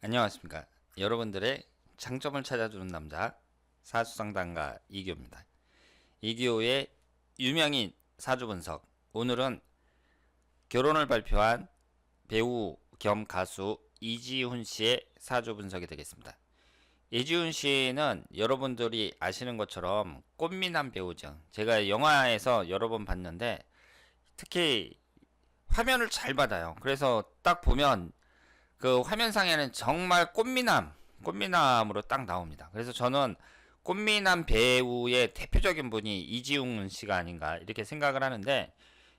안녕하십니까. 여러분들의 장점을 찾아주는 남자 사주상담가 이기호입니다. 이기호의 유명인 사주분석. 오늘은 결혼을 발표한 배우 겸 가수 이지훈 씨의 사주분석이 되겠습니다. 이지훈 씨는 여러분들이 아시는 것처럼 꽃미남 배우죠. 제가 영화에서 여러 번 봤는데 특히 화면을 잘 받아요. 그래서 딱 보면 그 화면상에는 정말 꽃미남으로 딱 나옵니다. 그래서 저는 꽃미남 배우의 대표적인 분이 이지훈 씨가 아닌가 이렇게 생각을 하는데,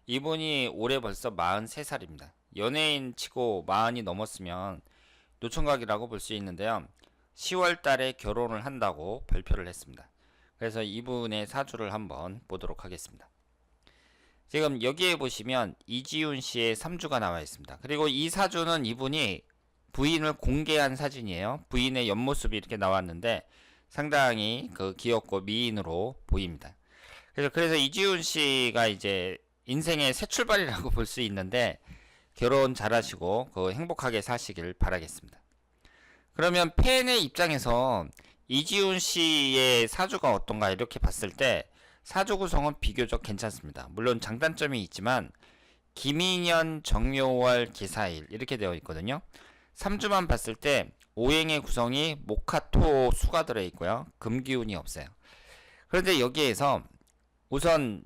이분이 올해 벌써 43살입니다. 연예인 치고 40이 넘었으면 노총각이라고 볼 수 있는데요. 10월 달에 결혼을 한다고 발표를 했습니다. 그래서 이분의 사주를 한번 보도록 하겠습니다. 지금 여기에 보시면 이지훈 씨의 3주가 나와 있습니다. 그리고 이 사주는 이분이 부인을 공개한 사진이에요. 부인의 옆모습이 이렇게 나왔는데 상당히 귀엽고 미인으로 보입니다. 그래서 이지훈 씨가 이제 인생의 새 출발이라고 볼 수 있는데, 결혼 잘하시고 행복하게 사시길 바라겠습니다. 그러면 팬의 입장에서 이지훈 씨의 사주가 어떤가 이렇게 봤을 때 사주 구성은 비교적 괜찮습니다. 물론 장단점이 있지만 김인현, 정묘월, 기사일 이렇게 되어 있거든요. 3주만 봤을 때 오행의 구성이 목화토 수가 들어있고요. 금기운이 없어요. 그런데 여기에서 우선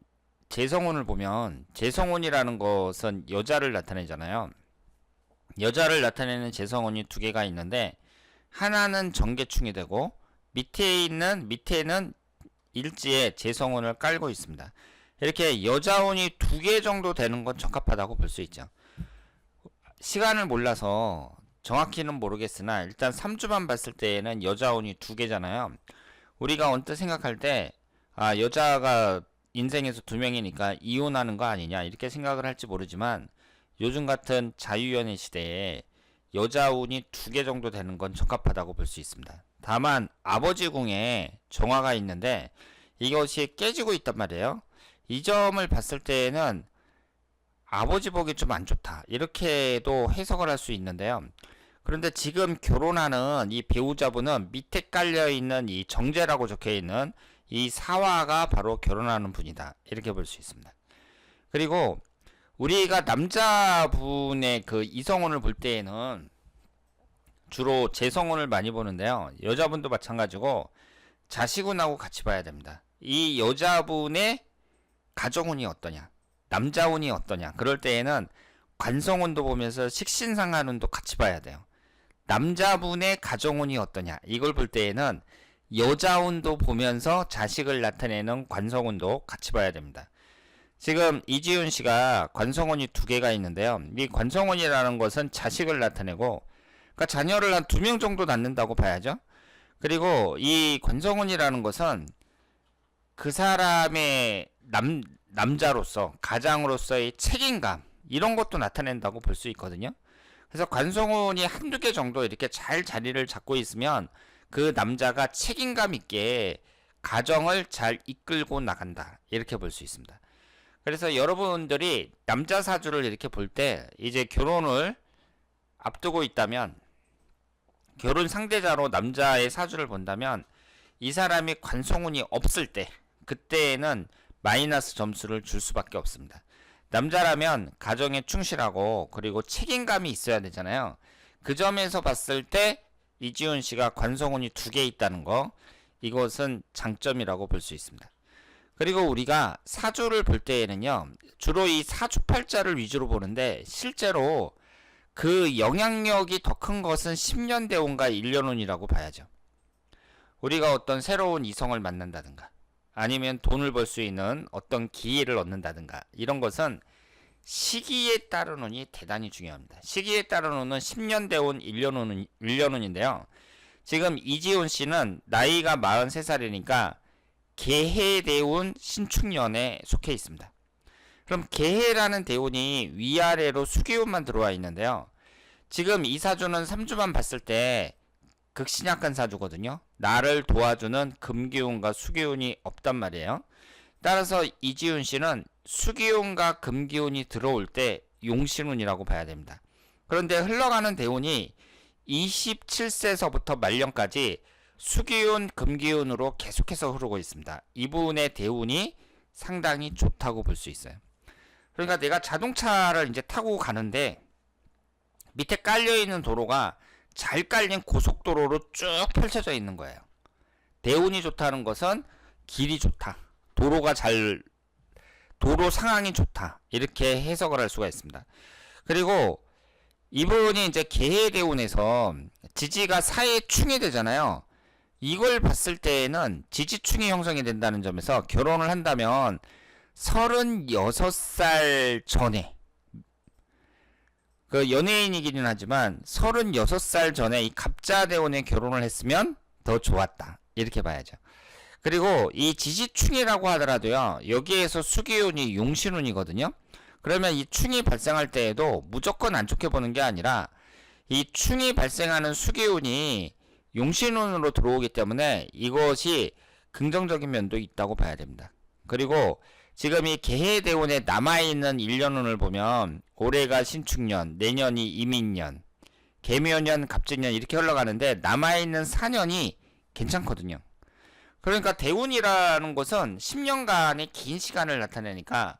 재성운을 보면, 재성운이라는 것은 여자를 나타내잖아요. 여자를 나타내는 재성운이 두 개가 있는데, 하나는 정계충이 되고 밑에는 일지에 재성운을 깔고 있습니다. 이렇게 여자운이 두 개 정도 되는 건 적합하다고 볼 수 있죠. 시간을 몰라서 정확히는 모르겠으나 일단 3주만 봤을 때에는 여자운이 두 개잖아요. 우리가 언뜻 생각할 때 여자가 인생에서 두 명이니까 이혼하는 거 아니냐 이렇게 생각을 할지 모르지만, 요즘 같은 자유연애 시대에 여자운이 두 개 정도 되는 건 적합하다고 볼 수 있습니다. 다만 아버지 궁에 정화가 있는데 이것이 깨지고 있단 말이에요. 이 점을 봤을 때에는 아버지 복이 좀 안 좋다 이렇게도 해석을 할 수 있는데요. 그런데 지금 결혼하는 이 배우자분은 밑에 깔려있는 이 정제라고 적혀있는 이 사화가 바로 결혼하는 분이다 이렇게 볼 수 있습니다. 그리고 우리가 남자분의 이성운을 볼 때에는 주로 재성운을 많이 보는데요. 여자분도 마찬가지고 자식운하고 같이 봐야 됩니다. 이 여자분의 가정운이 어떠냐, 남자운이 어떠냐, 그럴 때에는 관성운도 보면서 식신상한운도 같이 봐야 돼요. 남자분의 가정운이 어떠냐 이걸 볼 때에는 여자운도 보면서 자식을 나타내는 관성운도 같이 봐야 됩니다. 지금 이지훈 씨가 관성운이 두 개가 있는데요. 이 관성운이라는 것은 자식을 나타내고, 그러니까 자녀를 한 2명 정도 낳는다고 봐야죠. 그리고 이 관성운이라는 것은 그 사람의 남자로서, 가장으로서의 책임감 이런 것도 나타낸다고 볼 수 있거든요. 그래서 관성운이 한두 개 정도 이렇게 잘 자리를 잡고 있으면 그 남자가 책임감 있게 가정을 잘 이끌고 나간다 이렇게 볼 수 있습니다. 그래서 여러분들이 남자 사주를 이렇게 볼 때 이제 결혼을 앞두고 있다면, 결혼 상대자로 남자의 사주를 본다면 이 사람이 관성운이 없을 때 그때에는 마이너스 점수를 줄 수밖에 없습니다. 남자라면 가정에 충실하고 그리고 책임감이 있어야 되잖아요. 그 점에서 봤을 때 이지훈 씨가 관성운이 두 개 있다는 거, 이것은 장점이라고 볼 수 있습니다. 그리고 우리가 사주를 볼 때에는요, 주로 이 사주팔자를 위주로 보는데 실제로 그 영향력이 더 큰 것은 10년 대운과 1년운이라고 봐야죠. 우리가 어떤 새로운 이성을 만난다든가 아니면 돈을 벌 수 있는 어떤 기회를 얻는다든가 이런 것은 시기에 따른 운이 대단히 중요합니다. 시기에 따른 운은 10년 대운 1년운인데요. 지금 이지훈 씨는 나이가 43살이니까 개해 대운 신축년에 속해 있습니다. 그럼 개해라는 대운이 위아래로 수기운만 들어와 있는데요. 지금 이 사주는 3주만 봤을 때 극신약한 사주거든요. 나를 도와주는 금기운과 수기운이 없단 말이에요. 따라서 이지훈 씨는 수기운과 금기운이 들어올 때 용신운이라고 봐야 됩니다. 그런데 흘러가는 대운이 27세서부터 말년까지 수기운, 금기운으로 계속해서 흐르고 있습니다. 이분의 대운이 상당히 좋다고 볼 수 있어요. 그러니까 내가 자동차를 이제 타고 가는데 밑에 깔려있는 도로가 잘 깔린 고속도로로 쭉 펼쳐져 있는 거예요. 대운이 좋다는 것은 길이 좋다, 도로 상황이 좋다, 이렇게 해석을 할 수가 있습니다. 그리고 이분이 이제 계해대운에서 지지가 사해충이 되잖아요. 이걸 봤을 때에는 지지충이 형성이 된다는 점에서 결혼을 한다면 36살 전에, 그 연예인이기는 하지만 36살 전에 이 갑자대운에 결혼을 했으면 더 좋았다, 이렇게 봐야죠. 그리고 이 지지충이라고 하더라도요, 여기에서 수기운이 용신운이거든요. 그러면 이 충이 발생할 때에도 무조건 안 좋게 보는 게 아니라 이 충이 발생하는 수기운이 용신운으로 들어오기 때문에 이것이 긍정적인 면도 있다고 봐야 됩니다. 그리고 지금 이 계해대운에 남아있는 1년운을 보면 올해가 신축년, 내년이 이민년, 개묘년, 갑진년 이렇게 흘러가는데 남아있는 4년이 괜찮거든요. 그러니까 대운이라는 것은 10년간의 긴 시간을 나타내니까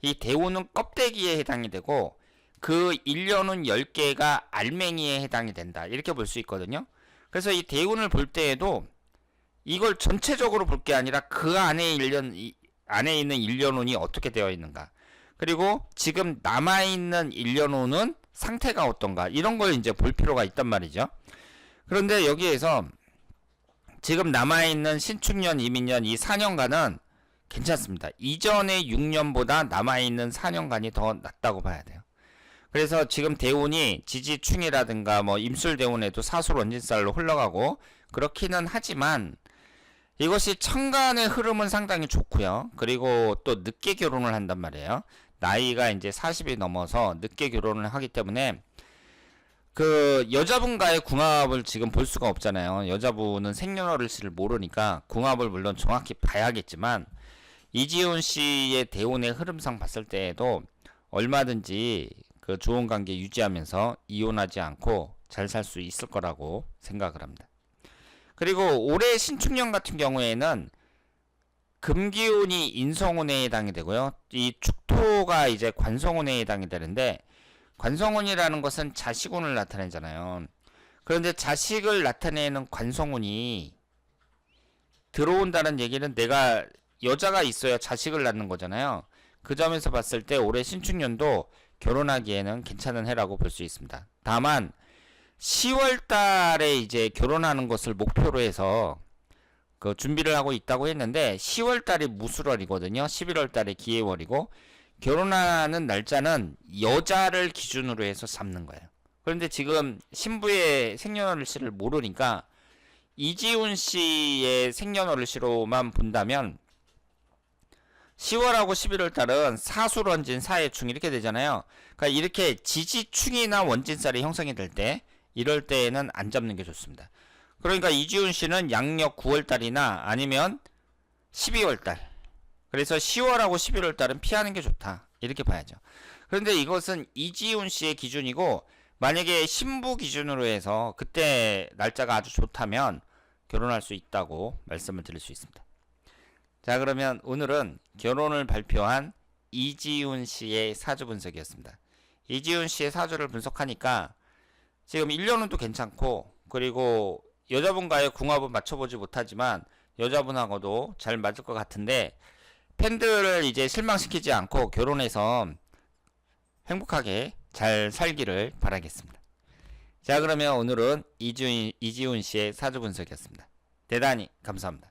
이 대운은 껍데기에 해당이 되고 그 1년은 10개가 알맹이에 해당이 된다, 이렇게 볼 수 있거든요. 그래서 이 대운을 볼 때에도 이걸 전체적으로 볼 게 아니라 그 안에 있는 1년운이 어떻게 되어 있는가, 그리고 지금 남아있는 1년운은 상태가 어떤가, 이런 걸 이제 볼 필요가 있단 말이죠. 그런데 여기에서 지금 남아있는 신축년, 이민년 이 4년간은 괜찮습니다. 이전의 6년보다 남아있는 4년간이 더 낫다고 봐야 돼요. 그래서 지금 대운이 지지충이라든가 뭐 임술대운에도 사술 원진살로 흘러가고 그렇기는 하지만 이것이 천간의 흐름은 상당히 좋고요. 그리고 또 늦게 결혼을 한단 말이에요. 나이가 이제 40이 넘어서 늦게 결혼을 하기 때문에 그 여자분과의 궁합을 지금 볼 수가 없잖아요. 여자분은 생년월일을 모르니까 궁합을 물론 정확히 봐야겠지만 이지훈 씨의 대운의 흐름상 봤을 때에도 얼마든지 그 좋은 관계 유지하면서 이혼하지 않고 잘 살 수 있을 거라고 생각을 합니다. 그리고 올해 신축년 같은 경우에는 금기운이 인성운에 해당이 되고요. 이 축토가 이제 관성운에 해당이 되는데 관성운이라는 것은 자식운을 나타내잖아요. 그런데 자식을 나타내는 관성운이 들어온다는 얘기는 내가 여자가 있어야 자식을 낳는 거잖아요. 그 점에서 봤을 때 올해 신축년도 결혼하기에는 괜찮은 해라고 볼 수 있습니다. 다만 10월 달에 이제 결혼하는 것을 목표로 해서 그 준비를 하고 있다고 했는데 10월 달이 무술월이거든요. 11월 달에 기해월이고 결혼하는 날짜는 여자를 기준으로 해서 잡는 거예요. 그런데 지금 신부의 생년월일을 모르니까 이지훈 씨의 생년월일로만 본다면 10월하고 11월 달은 사술원진, 사해충 이렇게 되잖아요. 그러니까 이렇게 지지충이나 원진살이 형성이 될 때 이럴 때에는 안 잡는 게 좋습니다. 그러니까 이지훈 씨는 양력 9월 달이나 아니면 12월 달, 그래서 10월하고 11월 달은 피하는 게 좋다, 이렇게 봐야죠. 그런데 이것은 이지훈 씨의 기준이고 만약에 신부 기준으로 해서 그때 날짜가 아주 좋다면 결혼할 수 있다고 말씀을 드릴 수 있습니다. 자, 그러면 오늘은 결혼을 발표한 이지훈 씨의 사주 분석이었습니다. 이지훈 씨의 사주를 분석하니까 지금 1년은 괜찮고, 그리고 여자분과의 궁합은 맞춰보지 못하지만 여자분하고도 잘 맞을 것 같은데 팬들을 이제 실망시키지 않고 결혼해서 행복하게 잘 살기를 바라겠습니다. 자, 그러면 오늘은 이지훈 씨의 사주 분석이었습니다. 대단히 감사합니다.